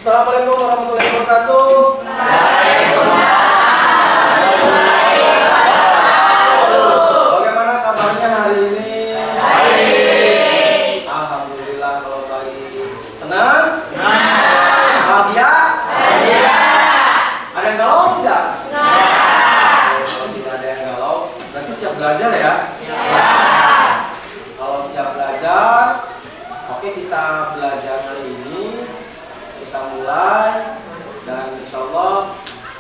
Assalamualaikum warahmatullahi wabarakatuh. Bagaimana kabarnya hari ini? Baik. Alhamdulillah kalau baik. Senang? Senang. Bahagia? Bahagia. Ada yang galau tidak? Enggak. Kalau tidak ada yang galau, berarti siap belajar ya? Siap. Kalau siap belajar, oke, kita belajar hari ini. Kita mulai dan insya Allah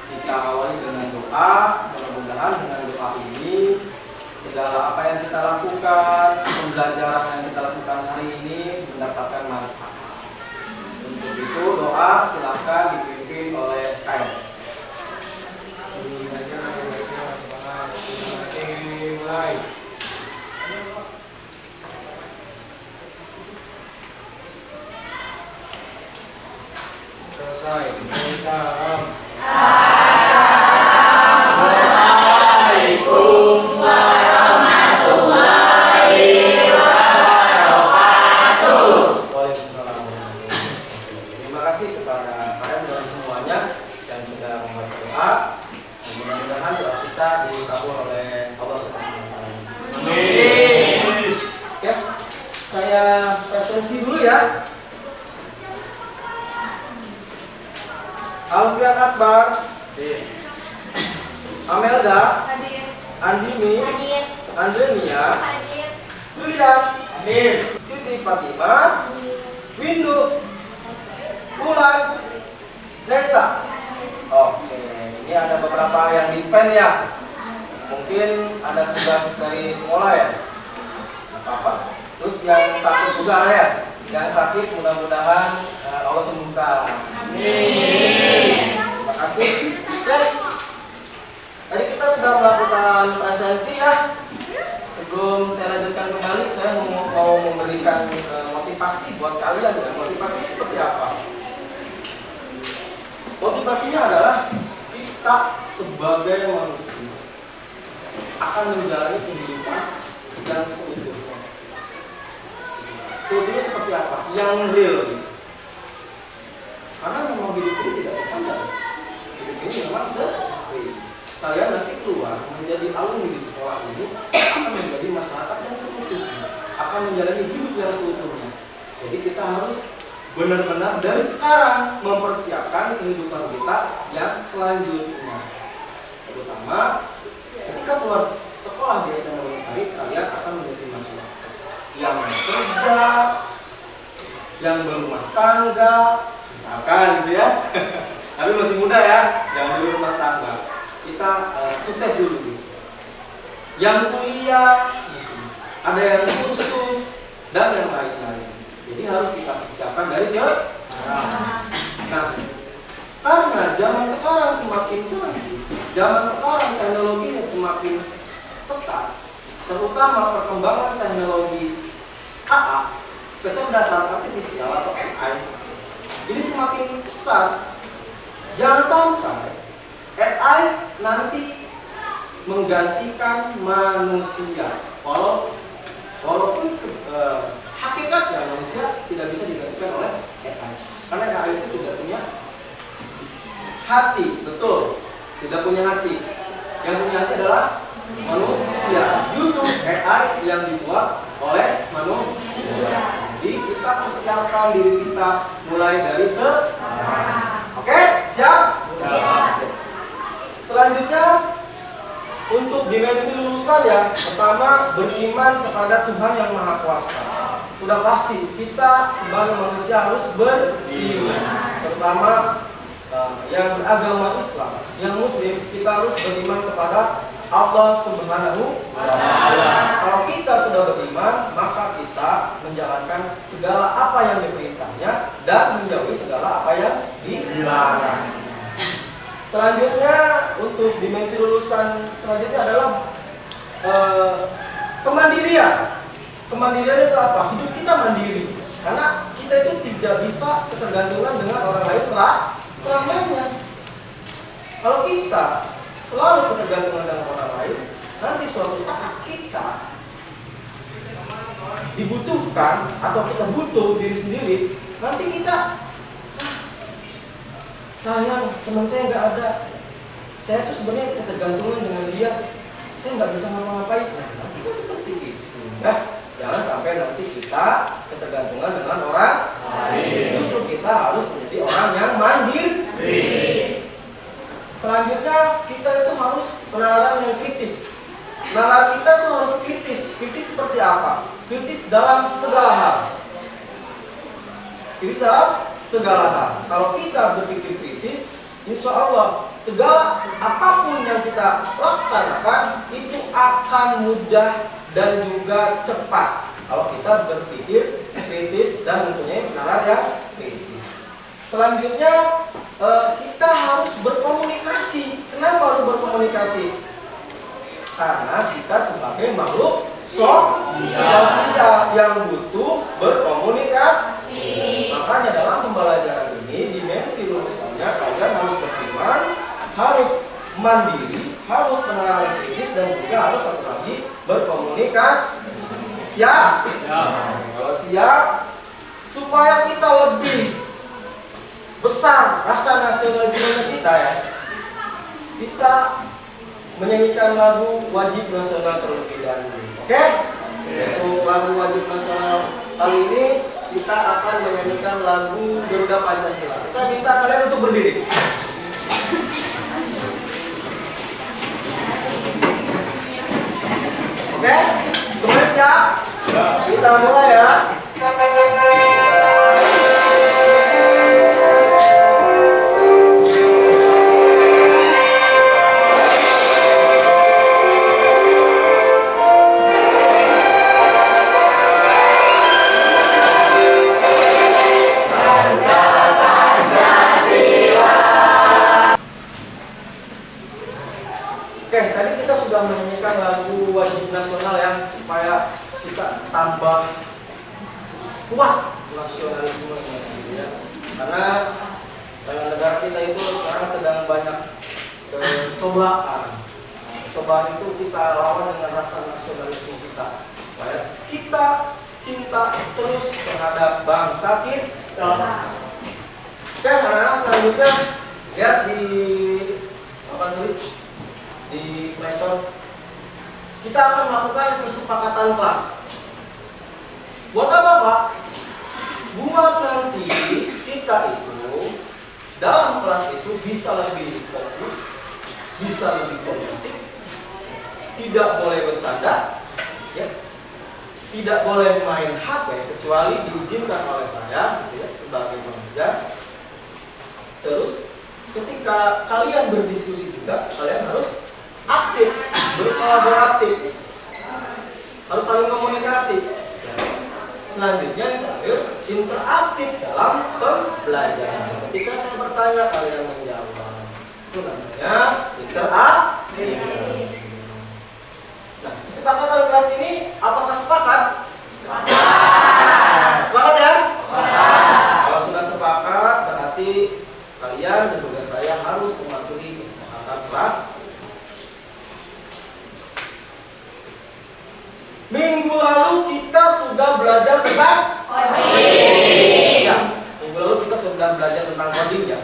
kita awali dengan doa. Mudah-mudahan dengan doa ini segala apa yang kita lakukan, pembelajaran yang kita lakukan hari ini mendapatkan manfaat. Untuk itu doa silahkan dipimpin oleh Kain. Mulai. Selesai. Salam. Assalamualaikum warahmatullahi wabarakatuh. Waalaikumsalam. Terima kasih kepada kalian dan semuanya yang sudah membaca doa. Mudah-mudahan doa kita dikabul oleh Allah Subhanahu wa taala. Amin. Oke, saya presensi dulu ya. Alfian Akbar, Amelda, Hadir. Andini, Hadir. Andrenia, Hadir. Julian, Siti Fatimah, Windu, Bulan, Nesa. Oke, ini ada beberapa yang dispen ya. Mungkin ada tugas dari sekolah ya. Apa? Terus yang sakit juga ya. Yang sakit mudah-mudahan Allah sembuhkan. Amin. Terima kasih. Tadi kita sudah melakukan presensi ya. Sebelum saya lanjutkan kembali, saya mau memberikan motivasi buat kalian ya. Motivasi seperti apa? Motivasinya adalah kita sebagai manusia akan menjalani kehidupan yang seutuhnya. Seutuhnya seperti apa? Yang real. Karena memang hidup ini tidak bersandar. Hidup ini memang real. Kalian nanti keluar menjadi alumni di sekolah ini akan menjadi masyarakat yang seutuhnya, akan menjalani hidup yang seutuhnya. Jadi kita harus benar-benar dari sekarang mempersiapkan kehidupan kita yang selanjutnya. Terutama ketika keluar sekolah di SMA Wonosari, kalian akan menjadi masyarakat yang bekerja, yang berumah tangga, misalkan gitu ya. Tapi masih muda ya, jangan dulu rumah tangga. Kita sukses dulu gitu. Yang kuliah, ada yang kursus dan yang lain-lain. Jadi harus kita persiapkan dari sekarang. Nah, karena zaman sekarang semakin canggih, zaman sekarang teknologinya semakin pesat, terutama perkembangan teknologi AA, kecerdasan artifisial atau AI, ini semakin pesat. Jangan sampai AI nanti menggantikan manusia. Walaupun hakikatnya manusia tidak bisa digantikan oleh AI, karena AI itu tidak punya hati, betul, tidak punya hati. Yang punya hati adalah manusia. Justru AI yang dibuat oleh manusia. Jadi kita persiapkan diri kita mulai dari sekarang. Oke, siap? Siap. Selanjutnya untuk dimensi lulusan ya, pertama beriman kepada Tuhan yang Maha Kuasa. Sudah pasti kita sebagai manusia harus beriman, terutama yang beragama Islam, yang Muslim, kita harus beriman kepada Allah Subhanahu wa Ta'ala. Kalau kita sudah beriman, maka kita menjalankan segala apa yang diperintahnya dan menjauhi segala apa yang dilarang. Selanjutnya untuk dimensi lulusan selanjutnya adalah kemandirian. Kemandirian itu apa? Hidup kita mandiri. Karena kita itu tidak bisa ketergantungan dengan orang lain selamanya. Kalau kita selalu ketergantungan dengan orang lain, nanti suatu saat kita dibutuhkan atau kita butuh diri sendiri, nanti kita sayang teman saya nggak ada, saya tuh sebenarnya ketergantungan dengan dia, saya nggak bisa ngapa-ngapain. Nah, nanti kan seperti itu ya. Jangan sampai nanti kita ketergantungan dengan orang lain. Justru kita harus menjadi orang yang mandiri. Selanjutnya kita itu harus penalaran yang kritis. Nalar kita tuh harus kritis. Kritis seperti apa? Kritis dalam segala hal. Kritis dalam segala hal. Kalau kita berpikir kritis, insya Allah segala apapun yang kita laksanakan itu akan mudah dan juga cepat. Kalau kita berpikir kritis dan mempunyai nalar yang kritis. Selanjutnya kita harus berkomunikasi. Kenapa harus berkomunikasi? Karena kita sebagai makhluk sosial yang butuh berkomunikasi. Makanya dalam pembelajaran ini dimensi lulusannya kalian harus beriman, harus mandiri, harus penalaran kritis, dan juga harus satu lagi berkomunikasi. Siap? Ya. Kalau siap, supaya kita lebih besar rasa nasionalisme kita ya, kita menyanyikan lagu wajib nasional terlebih dahulu. Oke? Untuk lagu wajib nasional kali ini kita akan menyanyikan lagu Garuda Pancasila. Saya minta kalian untuk berdiri. Oke? Semuanya siap? Kita mulai ya. Oke, tadi kita sudah menyanyikan lagu wajib nasional yang supaya kita tambah kuat nasionalisme ya. Karena negara kita itu sekarang sedang banyak cobaan. Cobaan itu kita lawan dengan rasa nasionalisme kita. Supaya kita cinta terus terhadap bangsa kita. Oke, anak-anak selanjutnya lihat di tulis di Playstore. Kita akan melakukan kesepakatan kelas. Buat apa, Pak? Buat nanti kita itu dalam kelas itu bisa lebih fokus, bisa lebih kondusif, tidak boleh bercanda, ya, tidak boleh main HP kecuali diizinkan oleh saya, ya, sebagai pengajar. Terus ketika kalian berdiskusi juga, kalian harus aktif, berkolaboratif, harus saling komunikasi. Selanjutnya yang terakhir, interaktif dalam pembelajaran. Ketika saya bertanya, kalian menjawab. Itu namanya interaktif. Nah, kesepakatan kelas ini apakah sepakat? Sepakat. Sepakat ya? Sepakat. Kalau sudah sepakat, berarti kalian dan juga saya harus mematuhi kesepakatan kelas. Minggu lalu kita sudah belajar tentang coding. Ya, minggu lalu kita sudah belajar tentang coding ya.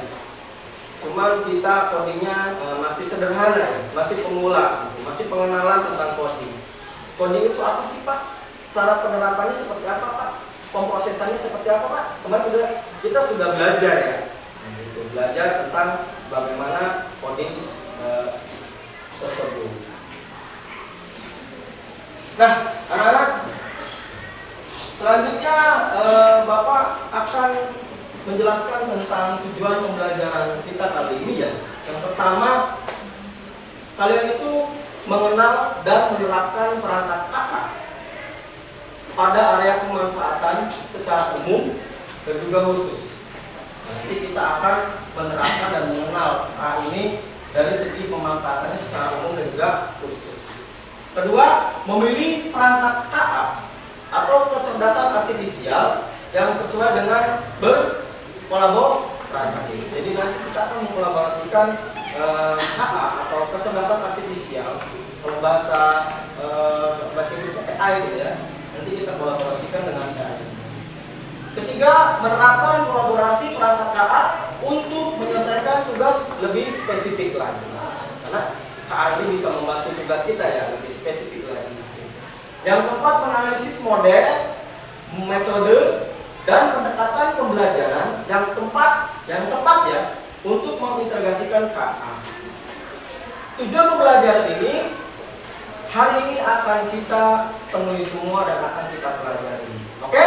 Cuman kita codingnya masih sederhana ya, masih pemula, masih pengenalan tentang coding. Coding itu apa sih, Pak? Cara penerapannya seperti apa, Pak? Pemrosesannya seperti apa, Pak? Kemarin kita sudah belajar ya. Belajar tentang bagaimana coding tersebut. Nah, anak-anak, selanjutnya Bapak akan menjelaskan tentang tujuan pembelajaran kita kali ini ya. Yang pertama, kalian itu mengenal dan menerapkan perangkat KA pada area pemanfaatan secara umum dan juga khusus. Nanti kita akan menerapkan dan mengenal KA ini dari segi pemanfaatannya secara umum dan juga khusus. Kedua, memilih perangkat KA atau kecerdasan artifisial yang sesuai dengan berkolaborasi. Jadi nanti kita akan mengkolaborasikan KA atau kecerdasan artifisial, kalau bahasa Inggrisnya AI gitu ya. Nanti kita kolaborasikan dengan AI. Ketiga, menerapkan kolaborasi perangkat KA untuk menyelesaikan tugas lebih spesifik lagi. Karena KA ini bisa membantu tugas kita ya, lebih spesifik lagi. Yang keempat, menganalisis model, metode, dan pendekatan pembelajaran yang tepat ya untuk mengintegrasikan KA. Tujuan pembelajaran ini hari ini akan kita temui semua dan akan kita pelajari. Oke?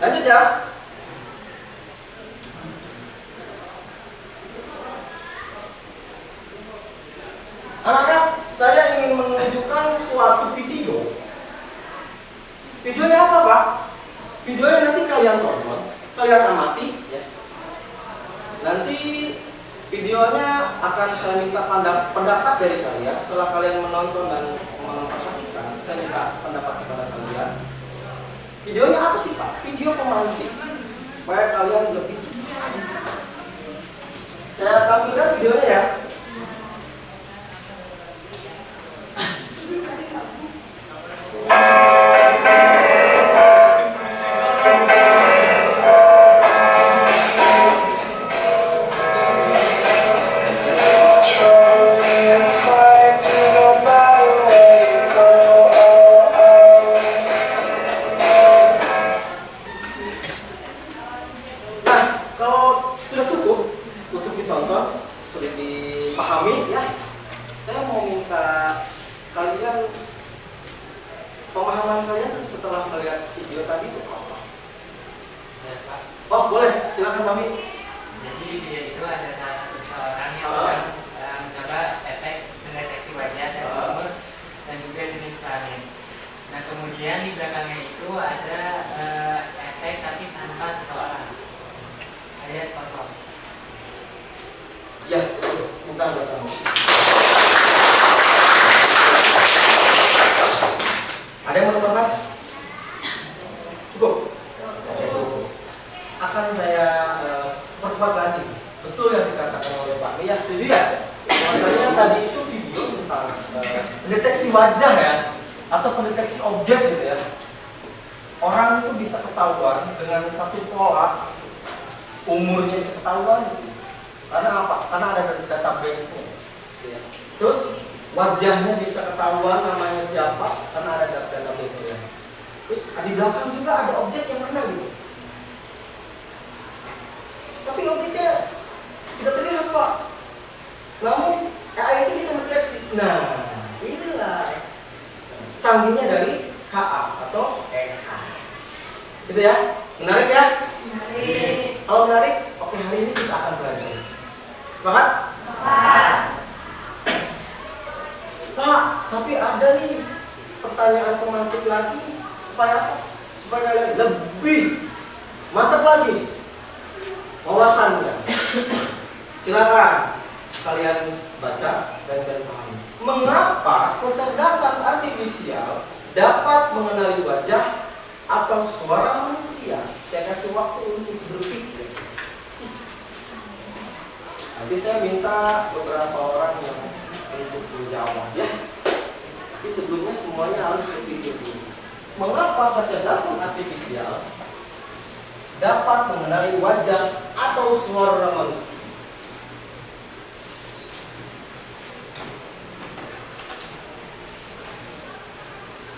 Lanjut ya. Anak-anak, saya ingin menunjukkan suatu video. Videonya apa, Pak? Videonya nanti kalian tonton, kalian amati ya. Nanti videonya akan saya minta pendapat dari kalian. Setelah kalian menonton dan memperhatikan, saya minta pendapat kepada kalian. Videonya apa sih, Pak? Video pemantik, supaya kalian lebih cerdas. Saya tampilkan videonya ya. Pemahaman kalian setelah melihat video tadi itu apa? Ya, Pak. Oh boleh, silakan Mami. Jadi video itu ada salah satu seseorang yang sedang mencoba efek mendeteksi wajah dan umur dan juga jenis kelamin. Nah kemudian di belakangnya itu ada efek tapi tanpa seseorang, alias kosong. Ya, bukan buat kamu. Ada yang mau tambahkan? Cukup? Akan saya perkuat lagi. Betul yang dikatakan oleh Pak Mia, setuju ya? Bahwasanya tadi itu video tentang pendeteksi wajah ya, atau pendeteksi objek gitu ya. Orang itu bisa ketahuan dengan satu pola, umurnya bisa ketahuan gitu. Karena apa? Karena ada database-nya. Terus wajahnya bisa ketahuan namanya siapa karena ada database-nya. Terus di belakang juga ada objek yang mana gitu. Tapi objeknya tidak terlihat, Pak. Namun AI itu bisa mendeteksi. Nah, inilah canggihnya dari KA atau AI. Gitu ya? Menarik ya? Menarik. Kalau menarik, oke, hari ini kita akan belajar. Sepakat? Sepakat. Pak, tapi ada nih pertanyaan pemantik lagi supaya apa? Supaya kalian lebih mantap lagi wawasannya. Silakan kalian baca dan kalian pahami. Mengapa kecerdasan artifisial dapat mengenali wajah atau suara manusia? Saya kasih waktu untuk berpikir. Nanti saya minta beberapa orang yang untuk menjawab ya. Tapi sebelumnya semuanya harus berpikir dulu. Mengapa kecerdasan artifisial dapat mengenali wajah atau suara manusia?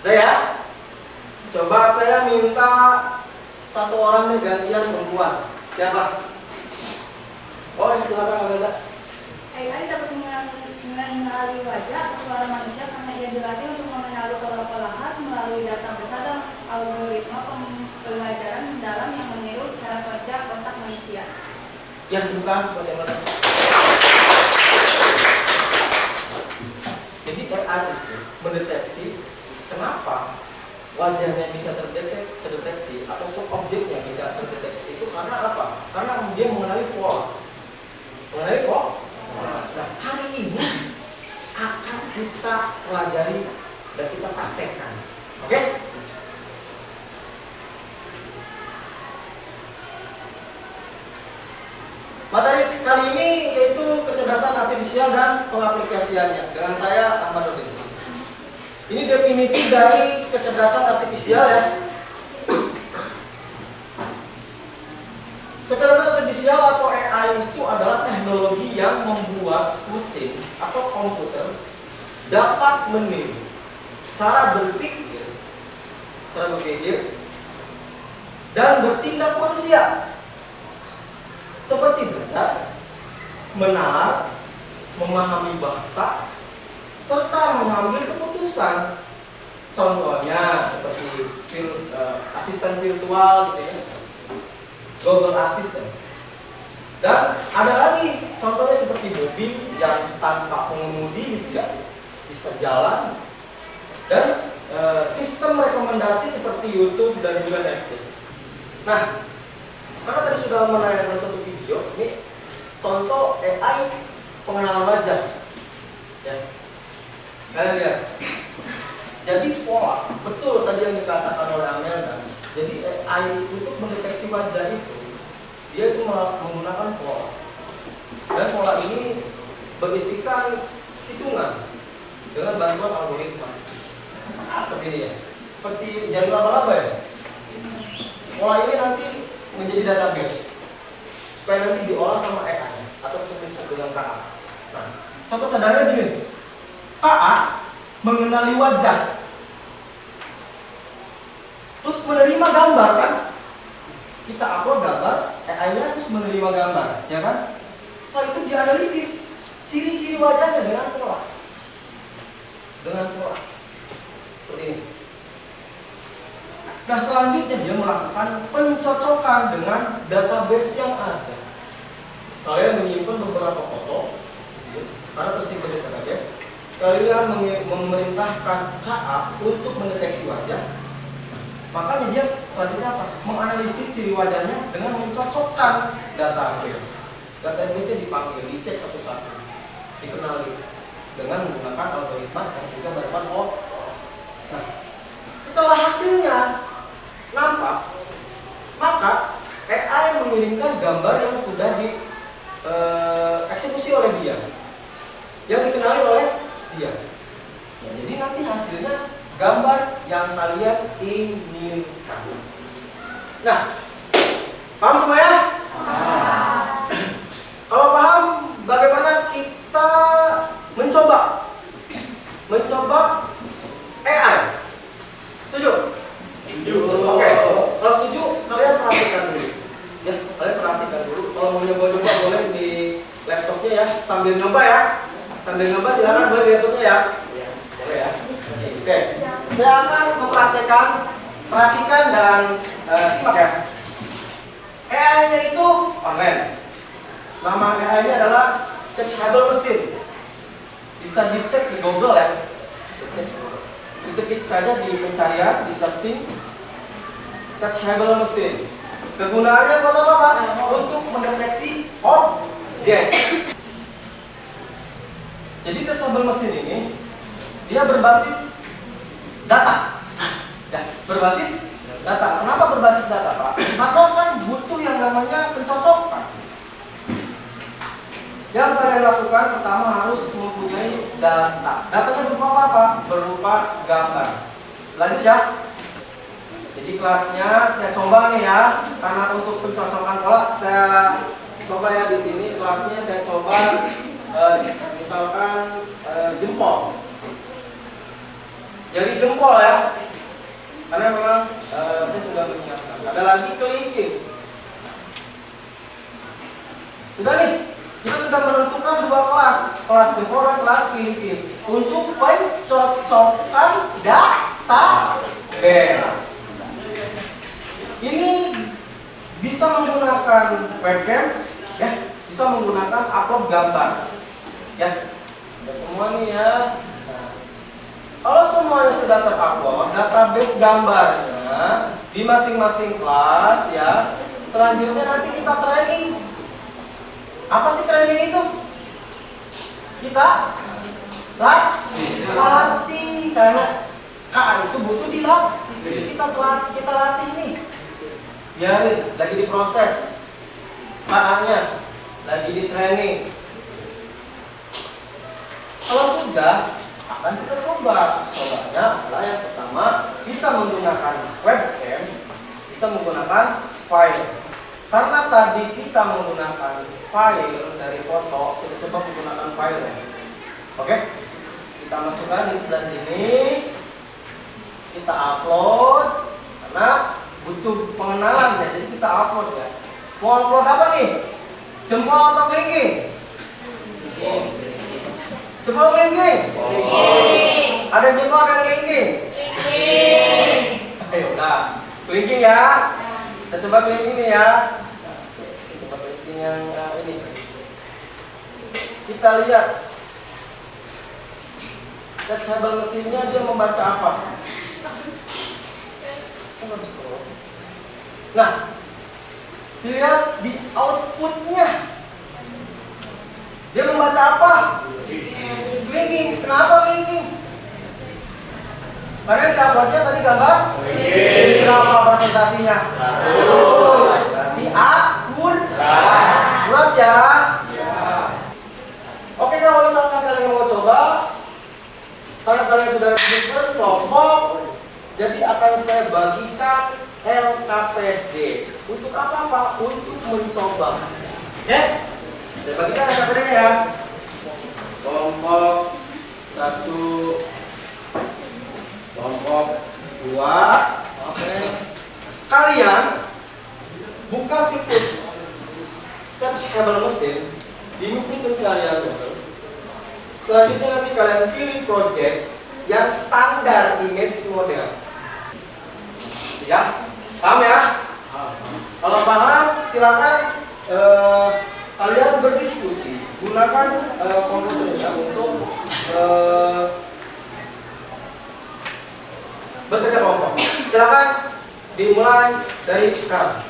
Udah ya? Coba saya minta satu orang nih gantian perempuan. Siapa? Oh, silakan Amanda. AI dapat mengenali wajah atau suara manusia karena ia dilatih untuk mengenali pola-pola khas melalui data besar dan algoritma pembelajaran mendalam yang meniru cara kerja otak manusia. Yang terbuka bagaimana? Jadi AI itu mendeteksi kenapa wajahnya bisa terdeteksi ataupun objeknya bisa terdeteksi itu karena apa? Karena dia mengenali pola. Mengenali pola. Nah, hari ini akan kita pelajari dan kita praktekkan. Oke? Materi kali ini yaitu kecerdasan artifisial dan pengaplikasiannya. Dengan saya Ahmad Nurdin. Ini definisi dari kecerdasan artifisial ya. Kecerdasan artifisial atau AI itu adalah teknologi yang membuat mesin atau komputer dapat meniru cara berpikir dan bertindak manusia, seperti belajar, menalar, memahami bahasa, serta mengambil keputusan. Contohnya seperti asisten virtual gitu ya, Google Assistant. Dan ada lagi contohnya seperti mobil yang tanpa pengemudi gitu ya, bisa jalan. Dan sistem rekomendasi seperti YouTube dan juga Netflix. Nah, karena tadi sudah menayangkan satu video, ini contoh AI pengenalan wajah. Ya. Kalian lihat. Jadi pola, betul tadi yang dikatakan oleh Amelda. Jadi AI untuk mendeteksi wajah itu, dia itu menggunakan pola. Dan pola ini berisikan hitungan dengan bantuan algoritma. Seperti ini ya, seperti jari laba-laba ya. Pola ini nanti menjadi database supaya nanti diolah sama AI atau disebut dengan KA. Nah, contoh sederhananya gini, KA mengenali wajah, terus menerima gambar kan? Kita upload gambar, AI-nya terus menerima gambar, ya kan? Setelah itu dianalisis ciri-ciri wajahnya dengan pola, seperti ini. Nah, selanjutnya dia melakukan pencocokan dengan database yang ada. Kalian menyimpan beberapa foto, karena tersimpan di database. Kalian memerintahkan KA untuk mendeteksi wajah. Makanya dia selanjutnya apa? Menganalisis ciri wajahnya dengan mencocokkan database. Database-nya dipanggil, dicek satu-satu, dikenali dengan menggunakan algoritma yang juga berdepan Nah, setelah hasilnya nampak, maka AI mengirimkan gambar yang sudah dieksekusi oleh dia, yang dikenali oleh dia. Ya, jadi nanti hasilnya gambar yang kalian inginkan. Nah, paham semua ya? Kalau paham, bagaimana kita mencoba AI? Setuju? Oke. Kalau setuju, kalian perhatikan dulu. Ya, kalian perhatikan dulu. Kalau mau nyoba-nyoba boleh di laptopnya ya, sambil nyoba ya. Sambil nyoba silakan boleh di laptopnya ya. Boleh ya. Oke. Saya akan perhatikan dan simak ya. AI-nya itu online. Nama AI-nya adalah Teachable Machine. Bisa dicek di Google ya. Diketik saja di pencarian, di searching Teachable Machine. Kegunaannya buat apa Pak? Untuk mendeteksi objek. Jadi Teachable Machine ini dia berbasis data. Ya, berbasis data. Kenapa berbasis data Pak? Karena kan butuh yang namanya pencocokan. Yang kalian lakukan pertama harus mempunyai data. Datanya berupa apa? Berupa gambar. Lanjut ya. Jadi kelasnya saya coba nih ya, karena untuk pencocokan pola saya coba ya di sini kelasnya saya coba misalkan jempol. Jadi jempol ya. Karena memang saya sudah menyiapkan. Ada lagi kelingking. Sudah nih. Kita sudah menentukan dua kelas jempol dan kelas kelingking untuk pencocokan database. Ini bisa menggunakan webcam, ya, bisa menggunakan upload gambar, ya. Semua nih ya. Kalau semuanya sudah terupload, database gambarnya di masing-masing kelas, ya. Selanjutnya nanti kita training. Apa sih training itu? Kita latih karena itu butuh dilatih. Jadi kita latih nih. Biarin lagi diproses. KA-nya lagi di training. Kalau sudah akan kita coba. Cobanya adalah yang pertama bisa menggunakan webcam, bisa menggunakan file. Karena tadi kita menggunakan file dari foto, kita coba menggunakan file ya. Oke? Kita masukkan di sebelah sini. Kita upload karena butuh pengenalan ya. Jadi kita upload ya. Mau upload apa nih? Jempol atau kelingking? Jempol kelingking? Ada jempol dan kelingking? Ayo udah. Kelingking ya. Kita coba kelingking nih ya. Kita coba kelingking yang ini. Kita lihat catchable mesinnya dia membaca apa? Nah, dilihat di outputnya dia membaca apa? Kelingking. Kenapa kelingking? Karena di uploadnya tadi gambar berapa presentasinya? 100. Berarti akurat ya. Oke, kalau misalkan kalian mau coba, karena kalian sudah register kelompok, jadi akan saya bagikan LKPD. Untuk apa Pak? Untuk mencoba. Oke? Saya bagikan LKPD-nya ya. Kelompok 1, kelompok 2. Oke. Kalian buka situs catchable mesin di mesin pencarian Google. Selanjutnya nanti kalian pilih project yang standar image model. Ya, paham ya? Kalau paham, silakan kalian berdiskusi. Gunakan komputernya untuk bekerja kelompok. Silakan dimulai dari sekarang.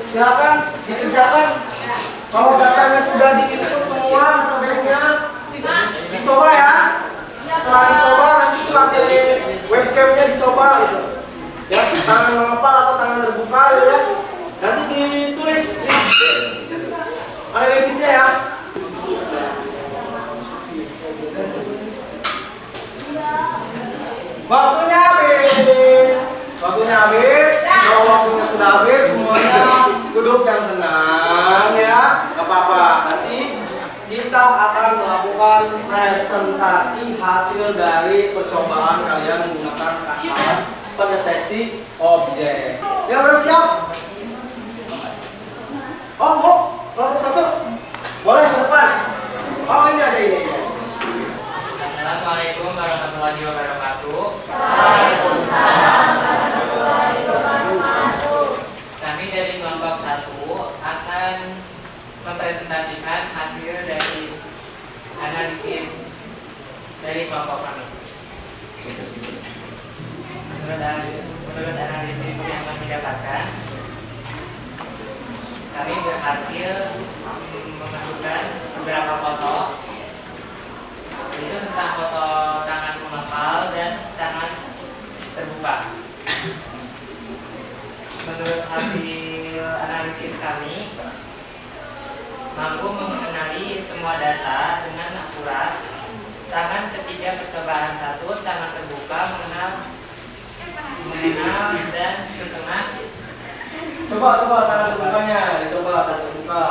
Silakan dikerjakan. Kalau datanya sudah di-input semua database-nya, dicoba ya. Setelah dicoba nanti pakai webcam-nya dicoba gitu. Ya, tangan mengepal atau tangan terbuka gitu ya. Nanti ditulis analisisnya ya. Waktunya habis. Waktunya habis. Kalau waktunya sudah habis, semuanya duduk yang tenang ya. Gak apa-apa. Nanti kita akan melakukan presentasi hasil dari percobaan kalian menggunakan alat pendeteksi objek. Yang udah siap? Oh, mau? Kelompok 1? Boleh ke depan. Oh, ini ada ini. Assalamualaikum warahmatullahi wabarakatuh. Waalaikumsalam warahmatullahi wabarakatuh. Kami dari kelompok 1 akan mempresentasikan hasil dari analisis dari kelompok kami. Menurut analisis yang kami dapatkan, kami berhasil memasukkan beberapa foto, itu tentang foto tangan mengepal dan tangan terbuka. Menurut hasil analisis kami, mampu mengenali semua data dengan akurat. Tangan ketiga percobaan 1, tangan terbuka mengenal dan setengah. Coba tangan terbukanya, dicoba tangan terbuka.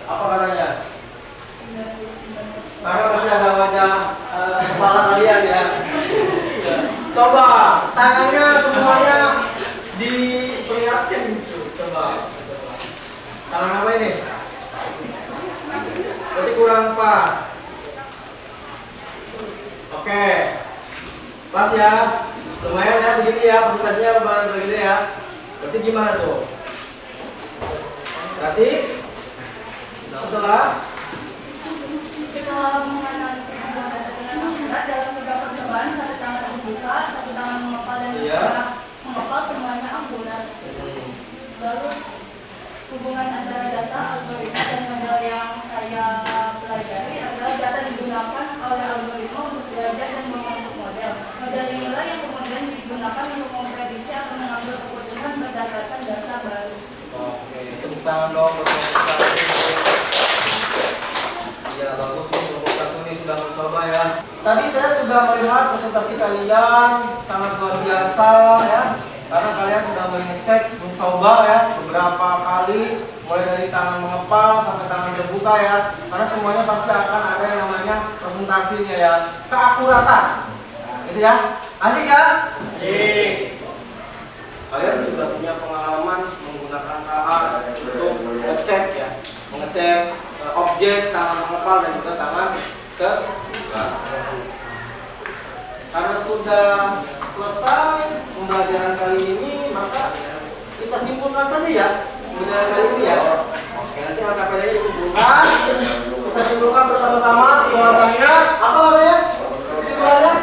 Apa katanya? Karena masih ada wajah kepala kalian ya. Coba tangannya semuanya diperlihatkan. Coba. Tangan apa ini? Berarti kurang pas. Oke. Pas ya. Lumayan ya segini ya, presentasinya lumayan begini ya. Berarti gimana tuh? Berarti setelah menganalisis sebuah data dengan akurat dalam beberapa percobaan, satu tangan terbuka, satu tangan mengepal dan setengah mengepal semuanya akurat. Lalu hubungan antara data, algoritma dan model yang saya pelajari adalah data digunakan oleh algoritma untuk belajar dan membentuk model. Model inilah yang kemudian digunakan untuk memprediksi berdasarkan data baru. Oke, tepuk tangan dong buat kita. Iya, bagus nih, kelompok satu nih sudah mencoba ya. Tadi saya sudah melihat presentasi kalian sangat luar biasa ya. Karena kalian sudah mengecek, mencoba ya beberapa kali, mulai dari tangan mengepal sampai tangan terbuka ya. Karena semuanya pasti akan ada yang namanya presentasinya ya, keakuratan. Nah, gitu ya. Asik ya? Kalian juga punya pengalaman menggunakan KA untuk mengecek ya, mengecek objek tangan mengepal dan juga tangan terbuka. Karena sudah selesai pembelajaran kali ini, maka kita simpulkan saja ya pembelajaran kali ini ya. Oke, nanti LKPD-nya dikumpulkan, kita simpulkan bersama-sama bahwasanya apa namanya kesimpulannya?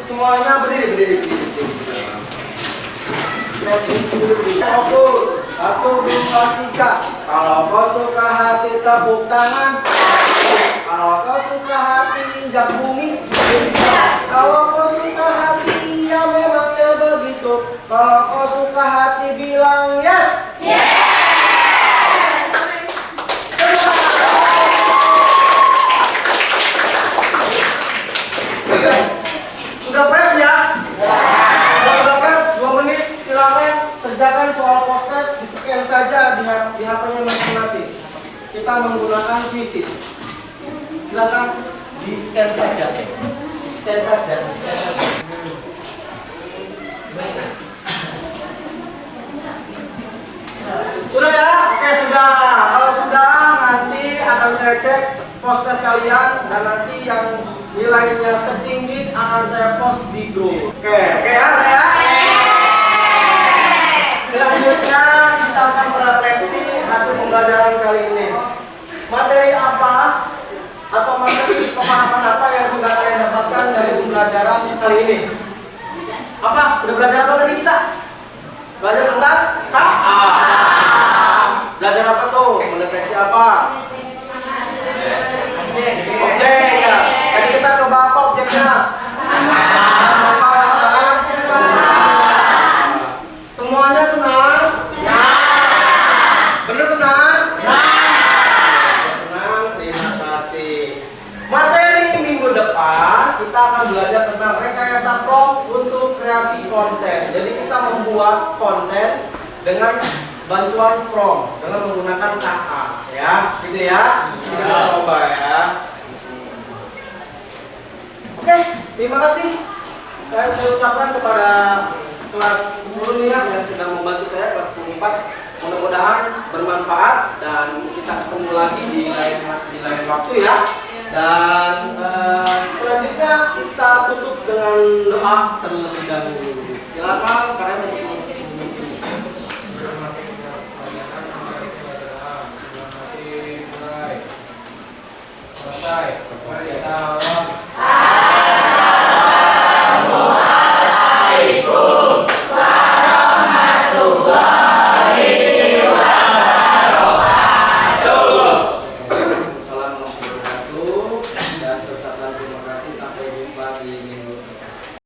Semuanya berdiri. Fokus. 1, 2, 3. Kalau kau suka hati tepuk tangan. Kalau kau suka hati injak bumi. Kalau kau suka hati ya memangnya begitu. Kalau kau suka hati bilang yes. Udah press ya? Udah press 2 menit, silakan kerjakan soal post test, di scan saja di HP-nya masing-masing. Kita menggunakan Quizzes. Silakan di scan saja. Scan saja. Sudah ya? Oke, sudah. Kalau sudah, nanti akan saya cek post test kalian dan nanti yang nilainya tertinggi akan saya post di grup. Oke ya. Selanjutnya kita akan merefleksi hasil pembelajaran kali ini. Materi apa atau materi pemahaman apa yang sudah kalian dapatkan dari pembelajaran kali ini? Apa? Udah belajar apa tadi kita? Belajar tentang KA. Belajar apa tuh? Mendeteksi apa? Objek ya. Tadi kita coba apa objeknya? Semuanya senang? Bener senang? Senang, terima kasih. Materi minggu depan kita akan belajar tentang rekayasa prompt untuk kreasi konten. Jadi kita membuat konten dengan bantuan prompt dengan menggunakan KA ya, gitu ya. Kita coba ya. Oke, terima kasih. Saya ucapkan kepada kelas 10 nih ya, yang sudah membantu saya, kelas 4. Mudah-mudahan bermanfaat dan kita ketemu lagi di lain waktu ya. Dan selanjutnya kita tutup dengan doa terlebih dahulu. Silakan kalian untuk selesai. Mari